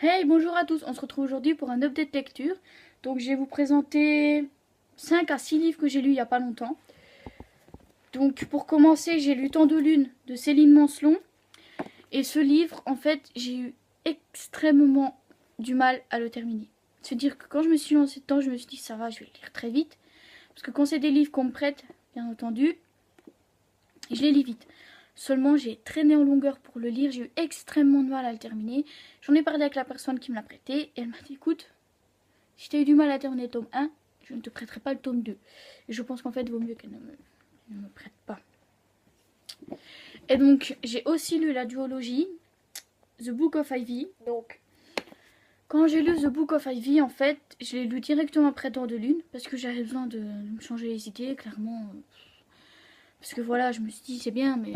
Hey, bonjour à tous, on se retrouve aujourd'hui pour un update lecture. Donc je vais vous présenter 5 à 6 livres que j'ai lus il n'y a pas longtemps. Donc pour commencer, j'ai lu Temps de Lune de Céline Mancelon. Et ce livre, en fait, j'ai eu extrêmement du mal à le terminer. C'est-à-dire que quand je me suis lancée dedans, je me suis dit ça va, je vais le lire très vite. Parce que quand c'est des livres qu'on me prête, bien entendu, je les lis vite. Seulement, j'ai traîné en longueur pour le lire, j'ai eu extrêmement de mal à le terminer. J'en ai parlé avec la personne qui me l'a prêté et elle m'a dit écoute, si tu as eu du mal à terminer le tome 1, je ne te prêterai pas le tome 2. Et je pense qu'en fait, il vaut mieux qu'elle ne me prête pas. Et donc, j'ai aussi lu la duologie, The Book of Ivy. Donc, quand j'ai lu The Book of Ivy, en fait, je l'ai lu directement après Temps de Lune, parce que j'avais besoin de me changer les idées, clairement. Parce que voilà, je me suis dit, c'est bien, mais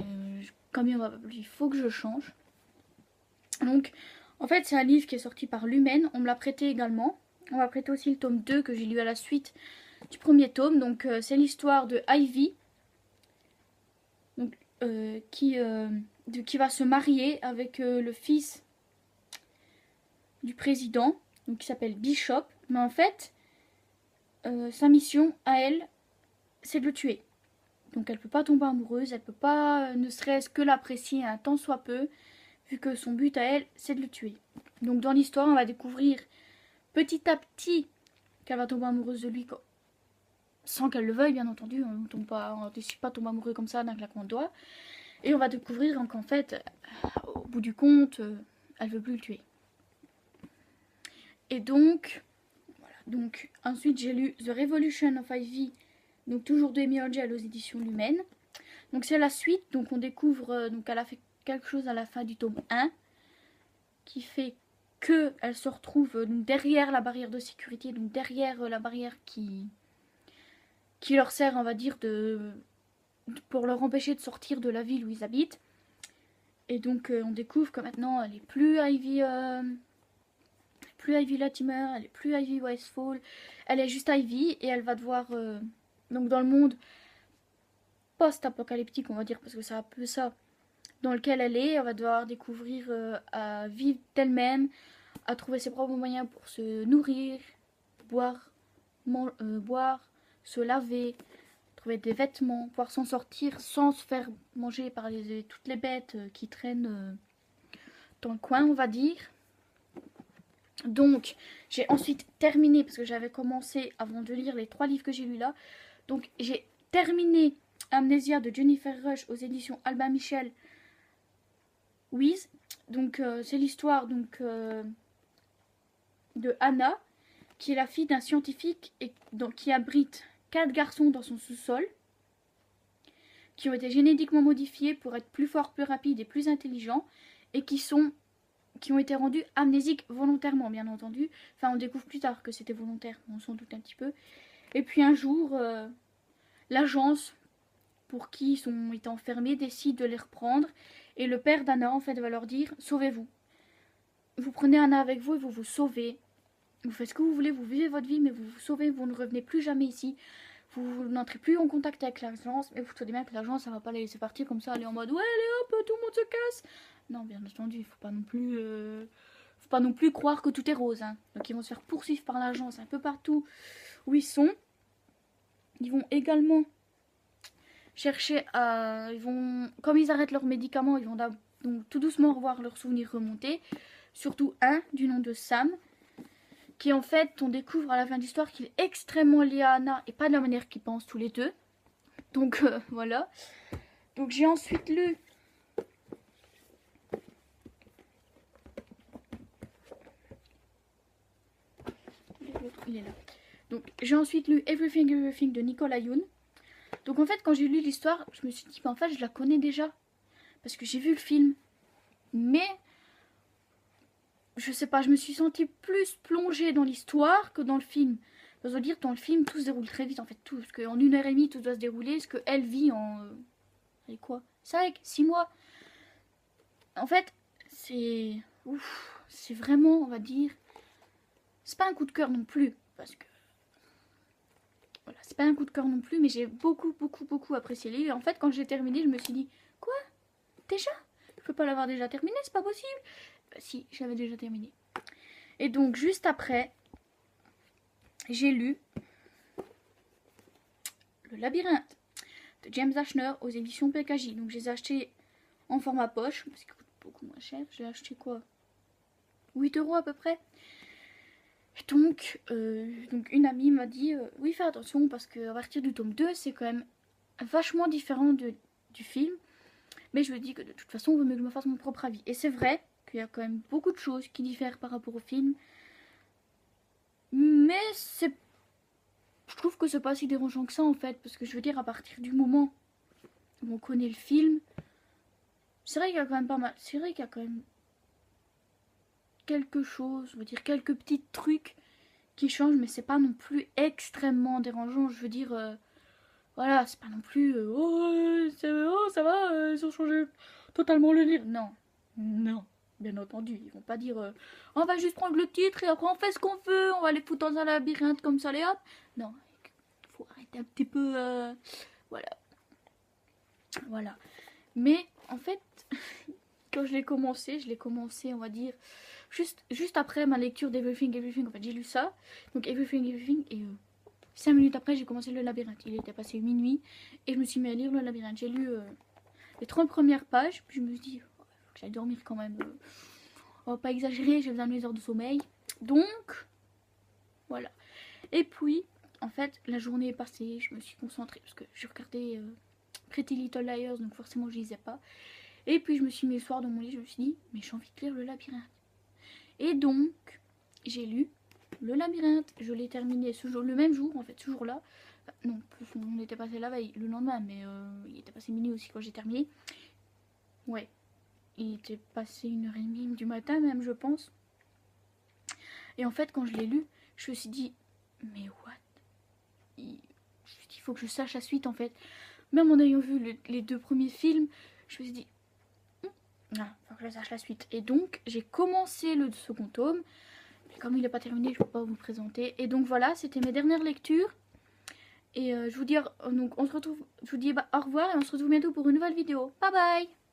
comme il faut que je change. Donc, en fait, c'est un livre qui est sorti par Lumen. On me l'a prêté également. On m'a prêté aussi le tome 2 que j'ai lu à la suite du premier tome. Donc, c'est l'histoire de Ivy, donc, qui va se marier avec le fils du président, donc, qui s'appelle Bishop. Mais en fait, sa mission à elle, c'est de le tuer. Donc, elle peut pas tomber amoureuse, elle peut pas, ne serait-ce que l'apprécier un tant soit peu, vu que son but à elle, c'est de le tuer. Donc, dans l'histoire, on va découvrir petit à petit qu'elle va tomber amoureuse de lui, sans qu'elle le veuille, bien entendu. On ne décide pas de tomber amoureux comme ça d'un claquement de doigts. Et on va découvrir qu'en fait, au bout du compte, elle veut plus le tuer. Et donc, voilà. Donc, ensuite, j'ai lu The Revolution of Ivy, donc toujours de Amy Orgel aux éditions Lumen. Donc, c'est la suite. Donc, on découvre donc elle a fait quelque chose à la fin du tome 1 qui fait qu'elle se retrouve donc, derrière la barrière de sécurité, donc derrière la barrière qui leur sert, on va dire, pour leur empêcher de sortir de la ville où ils habitent. Et donc on découvre que maintenant elle est plus Ivy Latimer, elle est plus Ivy Westfall, elle est juste Ivy et elle va devoir donc dans le monde post-apocalyptique, on va dire, parce que c'est un peu ça dans lequel elle va devoir découvrir à vivre d'elle-même, à trouver ses propres moyens pour se nourrir, boire, boire, se laver, trouver des vêtements, pouvoir s'en sortir sans se faire manger par toutes les bêtes qui traînent dans le coin, on va dire. Donc, j'ai ensuite terminé, parce que j'avais commencé avant de lire les 3 livres que j'ai lus là. Donc, j'ai terminé Amnesia de Jennifer Rush aux éditions Albin Michel Wyse. Donc, c'est l'histoire de Anna, qui est la fille d'un scientifique et donc, qui abrite 4 garçons dans son sous-sol, qui ont été génétiquement modifiés pour être plus forts, plus rapides et plus intelligents, et qui ont été rendus amnésiques volontairement, bien entendu. Enfin, on découvre plus tard que c'était volontaire, on s'en doute un petit peu. Et puis un jour, l'agence pour qui ils ont été enfermés décide de les reprendre, et le père d'Anna, en fait, va leur dire « Sauvez-vous. Vous prenez Anna avec vous et vous vous sauvez. Vous faites ce que vous voulez, vous vivez votre vie, mais vous vous sauvez, vous ne revenez plus jamais ici. Vous n'entrez plus en contact avec l'agence, mais vous savez bien que l'agence, ça va pas les laisser partir comme ça, aller en mode ouais, allez hop, tout le monde se casse. Non, bien entendu, il faut pas non plus croire que tout est rose. Hein. Donc ils vont se faire poursuivre par l'agence un peu partout où ils sont. Ils vont également chercher à, comme ils arrêtent leurs médicaments, ils vont donc tout doucement revoir leurs souvenirs remonter. Surtout un du nom de Sam, qui en fait, on découvre à la fin de l'histoire qu'il est extrêmement lié à Anna et pas de la manière qu'ils pensent tous les deux. Donc voilà. Donc j'ai ensuite lu il est là. Donc j'ai ensuite lu Everything Everything de Nicolas Yoon. Donc en fait, quand j'ai lu l'histoire, je me suis dit en fait, je la connais déjà parce que j'ai vu le film. Mais je sais pas, je me suis sentie plus plongée dans l'histoire que dans le film. Je veux dire, dans le film, tout se déroule très vite en fait, tout. Parce qu'en 1 heure et demie, tout doit se dérouler. Ce qu'elle vit en. Quoi 5, 6 mois. En fait, c'est. Ouf, c'est vraiment, on va dire. C'est pas un coup de cœur non plus. Parce que. Voilà, c'est pas un coup de cœur non plus, mais j'ai beaucoup apprécié le livre. Et en fait, quand j'ai terminé, je me suis dit, quoi? Déjà? Je peux pas l'avoir déjà terminé, c'est pas possible. Bah si, j'avais déjà terminé. Et donc juste après, j'ai lu Le Labyrinthe de James Dashner aux éditions PKJ. Donc je les ai achetés en format poche, parce qu'ils coûtent beaucoup moins cher. J'ai acheté quoi, 8 € à peu près. Donc une amie m'a dit oui, fais attention parce qu'à partir du tome 2, c'est quand même vachement différent du film. Mais je me dis que de toute façon, il vaut mieux que je me fasse mon propre avis. Et c'est vrai qu'il y a quand même beaucoup de choses qui diffèrent par rapport au film. Mais je trouve que c'est pas si dérangeant que ça en fait. Parce que je veux dire, à partir du moment où on connaît le film, c'est vrai qu'il y a quand même pas mal. C'est vrai qu'il y a quand même quelque chose, je veux dire quelques petits trucs qui changent, mais c'est pas non plus extrêmement dérangeant. Je veux dire, voilà, c'est pas non plus oh, ça va, ils ont changé totalement le livre. Non, non, bien entendu, ils vont pas dire on va juste prendre le titre et après on fait ce qu'on veut, on va les foutre dans un labyrinthe comme ça, les hop. Non, faut arrêter un petit peu, voilà, voilà. Mais en fait, quand je l'ai commencé, on va dire, juste après ma lecture d'Everything, Everything. En fait, j'ai lu ça, donc Everything, Everything, et 5 minutes après, j'ai commencé le labyrinthe. Il était passé minuit, et je me suis mis à lire le labyrinthe. J'ai lu les 30 premières pages, puis je me suis dit, oh, faut que j'aille dormir quand même. On va pas exagérer, j'ai besoin de mes heures de sommeil. Donc, voilà. Et puis, en fait, la journée est passée, je me suis concentrée, parce que je regardais Pretty Little Liars, donc forcément je lisais pas. Et puis je me suis mis le soir dans mon lit, je me suis dit, mais j'ai envie de lire le labyrinthe. Et donc, j'ai lu le labyrinthe. Je l'ai terminé ce jour, le même jour, en fait, ce jour-là. Enfin, non, on était passé la veille, le lendemain, mais il était passé minuit aussi quand j'ai terminé. Ouais, il était passé 1h30 du matin même, je pense. Et en fait, quand je l'ai lu, je me suis dit, mais what? Je me suis dit, il faut que je sache la suite, en fait. Même en ayant vu les 2 premiers films, je me suis dit, ah, faut que je sache la suite. Et donc, j'ai commencé le second tome. Mais comme il n'est pas terminé, je ne peux pas vous présenter. Et donc voilà, c'était mes dernières lectures. Et je vous dis, donc on se retrouve, je vous dis au revoir et on se retrouve bientôt pour une nouvelle vidéo. Bye bye!